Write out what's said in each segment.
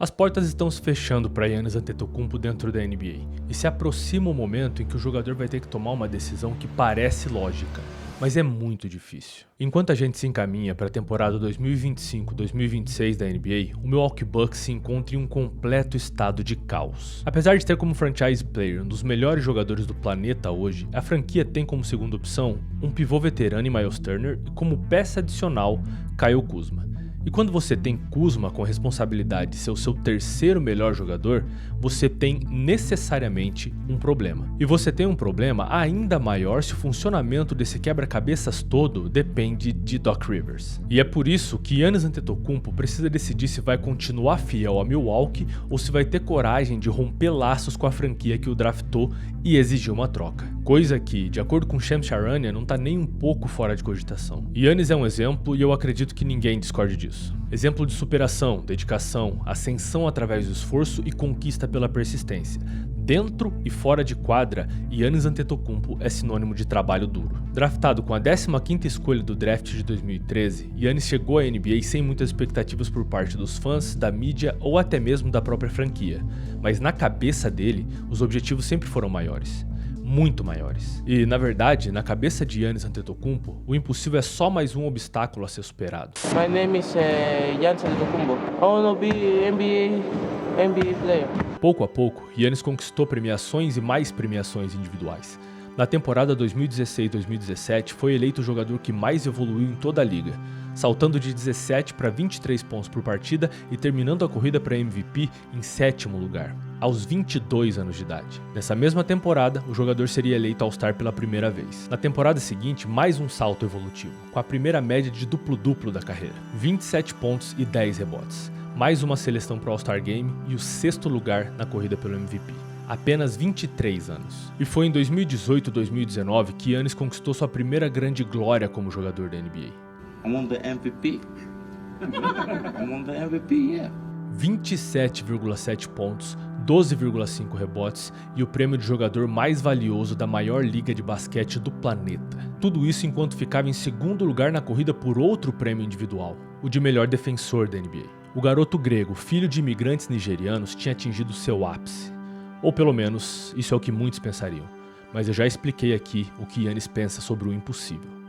As portas estão se fechando para Giannis Antetokounmpo dentro da NBA, e se aproxima o momento em que o jogador vai ter que tomar uma decisão que parece lógica, mas é muito difícil. Enquanto a gente se encaminha para a temporada 2025-2026 da NBA, o Milwaukee Bucks se encontra em um completo estado de caos. Apesar de ter como franchise player um dos melhores jogadores do planeta hoje, a franquia tem como segunda opção um pivô veterano em Miles Turner e como peça adicional Kyle Kuzma. E quando você tem Kuzma com a responsabilidade de ser o seu terceiro melhor jogador, você tem necessariamente um problema. E você tem um problema ainda maior se o funcionamento desse quebra-cabeças todo depende de Doc Rivers. E é por isso que Giannis Antetokounmpo precisa decidir se vai continuar fiel a Milwaukee ou se vai ter coragem de romper laços com a franquia que o draftou e exigir uma troca. Coisa que, de acordo com Shams Charania, não tá nem um pouco fora de cogitação. Giannis é um exemplo e eu acredito que ninguém discorde disso. Exemplo de superação, dedicação, ascensão através do esforço e conquista pela persistência. Dentro e fora de quadra, Giannis Antetokounmpo é sinônimo de trabalho duro. Draftado com a 15ª escolha do draft de 2013, Giannis chegou à NBA sem muitas expectativas por parte dos fãs, da mídia ou até mesmo da própria franquia. Mas na cabeça dele, os objetivos sempre foram maiores. Muito maiores. E, na verdade, na cabeça de Giannis Antetokounmpo, o impossível é só mais um obstáculo a ser superado. My name is Giannis Antetokounmpo. I want to be NBA player. Pouco a pouco, Giannis conquistou premiações e mais premiações individuais. Na temporada 2016-2017, foi eleito o jogador que mais evoluiu em toda a liga, saltando de 17 para 23 pontos por partida e terminando a corrida para MVP em 7º lugar, aos 22 anos de idade. Nessa mesma temporada, o jogador seria eleito All-Star pela primeira vez. Na temporada seguinte, mais um salto evolutivo, com a primeira média de duplo-duplo da carreira, 27 pontos e 10 rebotes, mais uma seleção para o All-Star Game e o 6º lugar na corrida pelo MVP. Apenas 23 anos. E foi em 2018-2019 que Giannis conquistou sua primeira grande glória como jogador da NBA. I'm on the MVP. I'm on the MVP, yeah. 27,7 pontos, 12,5 rebotes e o prêmio de jogador mais valioso da maior liga de basquete do planeta. Tudo isso enquanto ficava em 2º lugar na corrida por outro prêmio individual, o de melhor defensor da NBA. O garoto grego, filho de imigrantes nigerianos, tinha atingido seu ápice. Ou pelo menos, isso é o que muitos pensariam. Mas eu já expliquei aqui o que Giannis pensa sobre o impossível.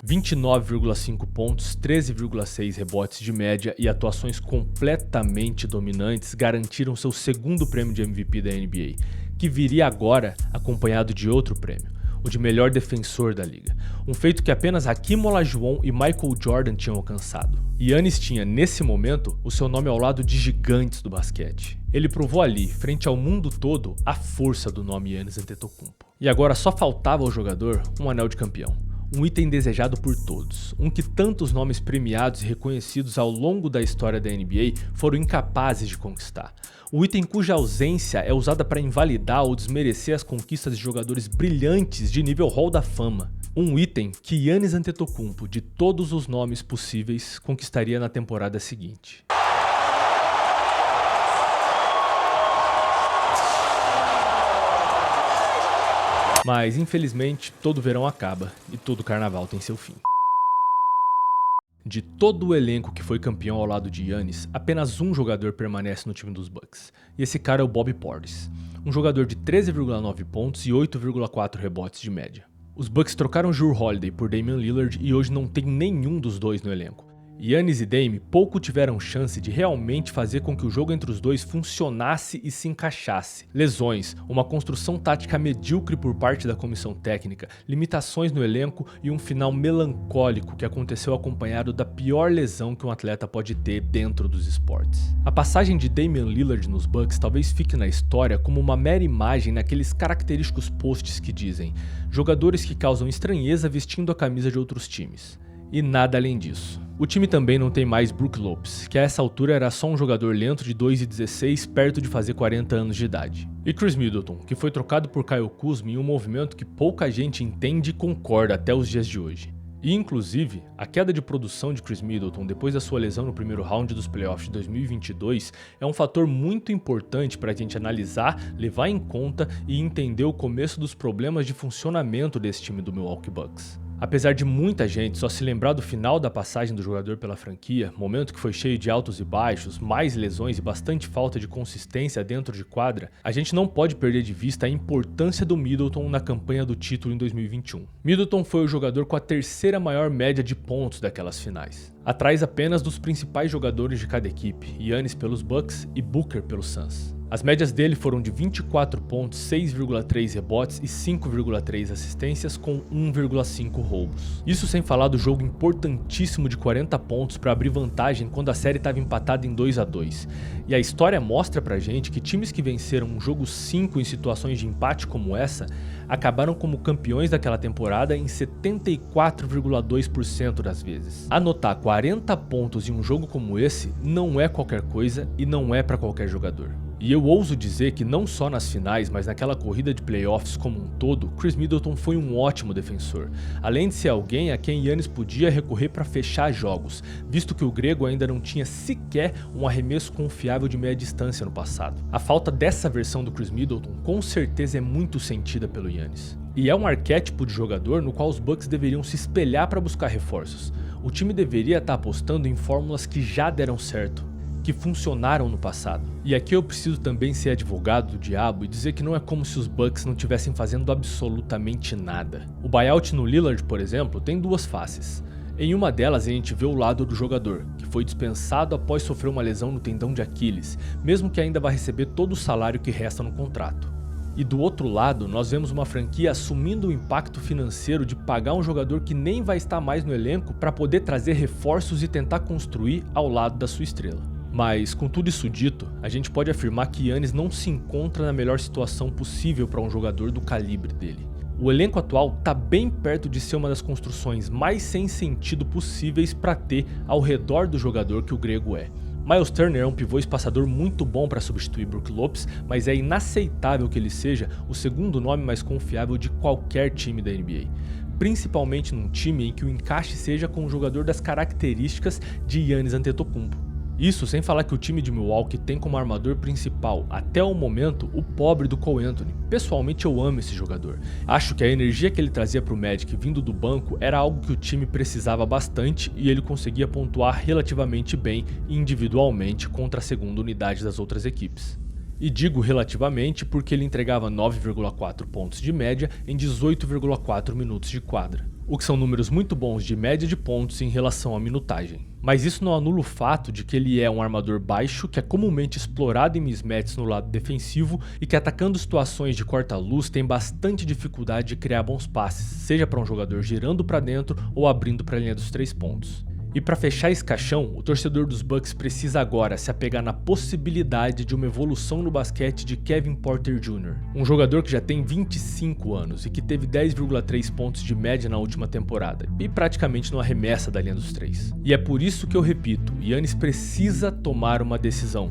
29,5 pontos, 13,6 rebotes de média e atuações completamente dominantes garantiram seu 2º prêmio de MVP da NBA, que viria agora acompanhado de outro prêmio, o de melhor defensor da liga, um feito que apenas Hakeem Olajuwon e Michael Jordan tinham alcançado. Giannis tinha, nesse momento, o seu nome ao lado de gigantes do basquete. Ele provou ali, frente ao mundo todo, a força do nome Giannis Antetokounmpo. E agora só faltava ao jogador um anel de campeão. Um item desejado por todos, um que tantos nomes premiados e reconhecidos ao longo da história da NBA foram incapazes de conquistar. O item cuja ausência é usada para invalidar ou desmerecer as conquistas de jogadores brilhantes de nível Hall da Fama. Um item que Giannis Antetokounmpo, de todos os nomes possíveis, conquistaria na temporada seguinte. Mas, infelizmente, todo verão acaba e todo carnaval tem seu fim. De todo o elenco que foi campeão ao lado de Giannis, apenas um jogador permanece no time dos Bucks, e esse cara é o Bobby Portis, um jogador de 13,9 pontos e 8,4 rebotes de média. Os Bucks trocaram Jrue Holiday por Damian Lillard e hoje não tem nenhum dos dois no elenco. Giannis e Dame pouco tiveram chance de realmente fazer com que o jogo entre os dois funcionasse e se encaixasse. Lesões, uma construção tática medíocre por parte da comissão técnica, limitações no elenco e um final melancólico que aconteceu acompanhado da pior lesão que um atleta pode ter dentro dos esportes. A passagem de Damian Lillard nos Bucks talvez fique na história como uma mera imagem naqueles característicos posts que dizem jogadores que causam estranheza vestindo a camisa de outros times. E nada além disso. O time também não tem mais Brook Lopes, que a essa altura era só um jogador lento de 2,16 perto de fazer 40 anos de idade. E Chris Middleton, que foi trocado por Kyle Kuzma em um movimento que pouca gente entende e concorda até os dias de hoje. E inclusive, a queda de produção de Chris Middleton depois da sua lesão no primeiro round dos playoffs de 2022 é um fator muito importante para a gente analisar, levar em conta e entender o começo dos problemas de funcionamento desse time do Milwaukee Bucks. Apesar de muita gente só se lembrar do final da passagem do jogador pela franquia, momento que foi cheio de altos e baixos, mais lesões e bastante falta de consistência dentro de quadra, a gente não pode perder de vista a importância do Middleton na campanha do título em 2021. Middleton foi o jogador com a terceira maior média de pontos daquelas finais, atrás apenas dos principais jogadores de cada equipe, Giannis pelos Bucks e Booker pelos Suns. As médias dele foram de 24 pontos, 6,3 rebotes e 5,3 assistências com 1,5 roubos. Isso sem falar do jogo importantíssimo de 40 pontos para abrir vantagem quando a série estava empatada em 2-2. E a história mostra pra gente que times que venceram um jogo 5 em situações de empate como essa, acabaram como campeões daquela temporada em 74,2% das vezes. Anotar 40 pontos em um jogo como esse não é qualquer coisa e não é para qualquer jogador. E eu ouso dizer que não só nas finais, mas naquela corrida de playoffs como um todo, Chris Middleton foi um ótimo defensor, além de ser alguém a quem Giannis podia recorrer para fechar jogos, visto que o grego ainda não tinha sequer um arremesso confiável de meia distância no passado. A falta dessa versão do Chris Middleton com certeza é muito sentida pelo Giannis. E é um arquétipo de jogador no qual os Bucks deveriam se espelhar para buscar reforços. O time deveria estar apostando em fórmulas que já deram certo, que funcionaram no passado. E aqui eu preciso também ser advogado do diabo e dizer que não é como se os Bucks não estivessem fazendo absolutamente nada. O buyout no Lillard, por exemplo, tem duas faces. Em uma delas a gente vê o lado do jogador, que foi dispensado após sofrer uma lesão no tendão de Aquiles, mesmo que ainda vá receber todo o salário que resta no contrato. E do outro lado, nós vemos uma franquia assumindo o impacto financeiro de pagar um jogador que nem vai estar mais no elenco para poder trazer reforços e tentar construir ao lado da sua estrela. Mas, com tudo isso dito, a gente pode afirmar que Giannis não se encontra na melhor situação possível para um jogador do calibre dele. O elenco atual está bem perto de ser uma das construções mais sem sentido possíveis para ter ao redor do jogador que o grego é. Miles Turner é um pivô espaçador muito bom para substituir Brook Lopes, mas é inaceitável que ele seja o segundo nome mais confiável de qualquer time da NBA. Principalmente num time em que o encaixe seja com um jogador das características de Giannis Antetokounmpo. Isso sem falar que o time de Milwaukee tem como armador principal, até o momento, o pobre do Cole Anthony. Pessoalmente eu amo esse jogador. Acho que a energia que ele trazia para o Magic vindo do banco era algo que o time precisava bastante e ele conseguia pontuar relativamente bem individualmente contra a segunda unidade das outras equipes. E digo relativamente porque ele entregava 9,4 pontos de média em 18,4 minutos de quadra, o que são números muito bons de média de pontos em relação à minutagem. Mas isso não anula o fato de que ele é um armador baixo que é comumente explorado em mismatches no lado defensivo e que atacando situações de corta-luz tem bastante dificuldade de criar bons passes, seja para um jogador girando para dentro ou abrindo para a linha dos 3 pontos. E para fechar esse caixão, o torcedor dos Bucks precisa agora se apegar na possibilidade de uma evolução no basquete de Kevin Porter Jr., um jogador que já tem 25 anos e que teve 10,3 pontos de média na última temporada e praticamente não arremessa da linha dos 3. E é por isso que eu repito, Giannis precisa tomar uma decisão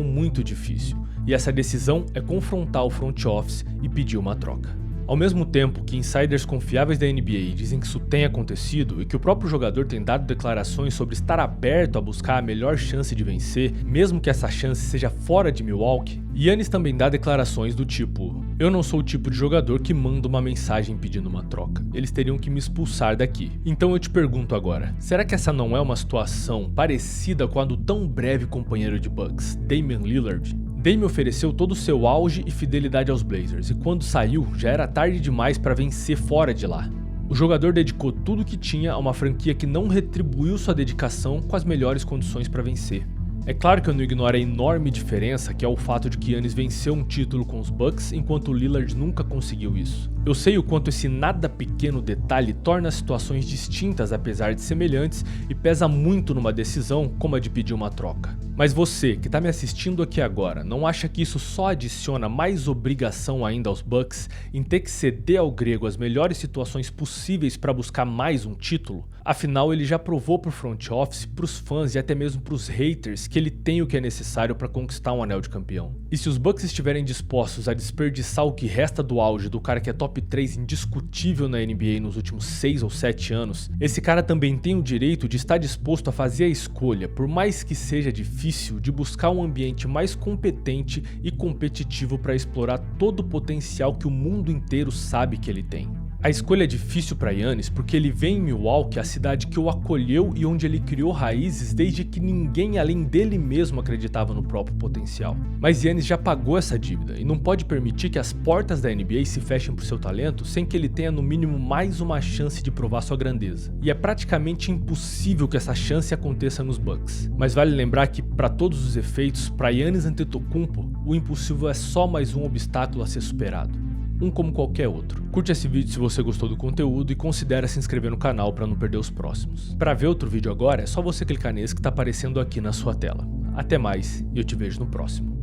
muito difícil, e essa decisão é confrontar o front office e pedir uma troca. Ao mesmo tempo que insiders confiáveis da NBA dizem que isso tem acontecido e que o próprio jogador tem dado declarações sobre estar aberto a buscar a melhor chance de vencer, mesmo que essa chance seja fora de Milwaukee, Giannis também dá declarações do tipo: eu não sou o tipo de jogador que manda uma mensagem pedindo uma troca, eles teriam que me expulsar daqui. Então eu te pergunto agora, será que essa não é uma situação parecida com a do tão breve companheiro de Bucks, Damian Lillard? Dame ofereceu todo o seu auge e fidelidade aos Blazers, e quando saiu, já era tarde demais para vencer fora de lá. O jogador dedicou tudo o que tinha a uma franquia que não retribuiu sua dedicação com as melhores condições para vencer. É claro que eu não ignoro a enorme diferença que é o fato de que Giannis venceu um título com os Bucks enquanto o Lillard nunca conseguiu isso. Eu sei o quanto esse nada pequeno detalhe torna as situações distintas apesar de semelhantes e pesa muito numa decisão como a de pedir uma troca. Mas você, que está me assistindo aqui agora, não acha que isso só adiciona mais obrigação ainda aos Bucks em ter que ceder ao grego as melhores situações possíveis para buscar mais um título? Afinal, ele já provou pro front office, pros fãs e até mesmo pros haters que ele tem o que é necessário para conquistar um anel de campeão. E se os Bucks estiverem dispostos a desperdiçar o que resta do auge do cara que é top 3 indiscutível na NBA nos últimos 6 ou 7 anos, esse cara também tem o direito de estar disposto a fazer a escolha, por mais que seja difícil, de buscar um ambiente mais competente e competitivo para explorar todo o potencial que o mundo inteiro sabe que ele tem. A escolha é difícil para Giannis porque ele vem em Milwaukee, a cidade que o acolheu e onde ele criou raízes desde que ninguém além dele mesmo acreditava no próprio potencial. Mas Giannis já pagou essa dívida e não pode permitir que as portas da NBA se fechem por seu talento sem que ele tenha no mínimo mais uma chance de provar sua grandeza. E é praticamente impossível que essa chance aconteça nos Bucks. Mas vale lembrar que, para todos os efeitos, para Giannis Antetokounmpo, o impossível é só mais um obstáculo a ser superado. Um como qualquer outro. Curte esse vídeo se você gostou do conteúdo e considere se inscrever no canal para não perder os próximos. Para ver outro vídeo agora, é só você clicar nesse que está aparecendo aqui na sua tela. Até mais e eu te vejo no próximo.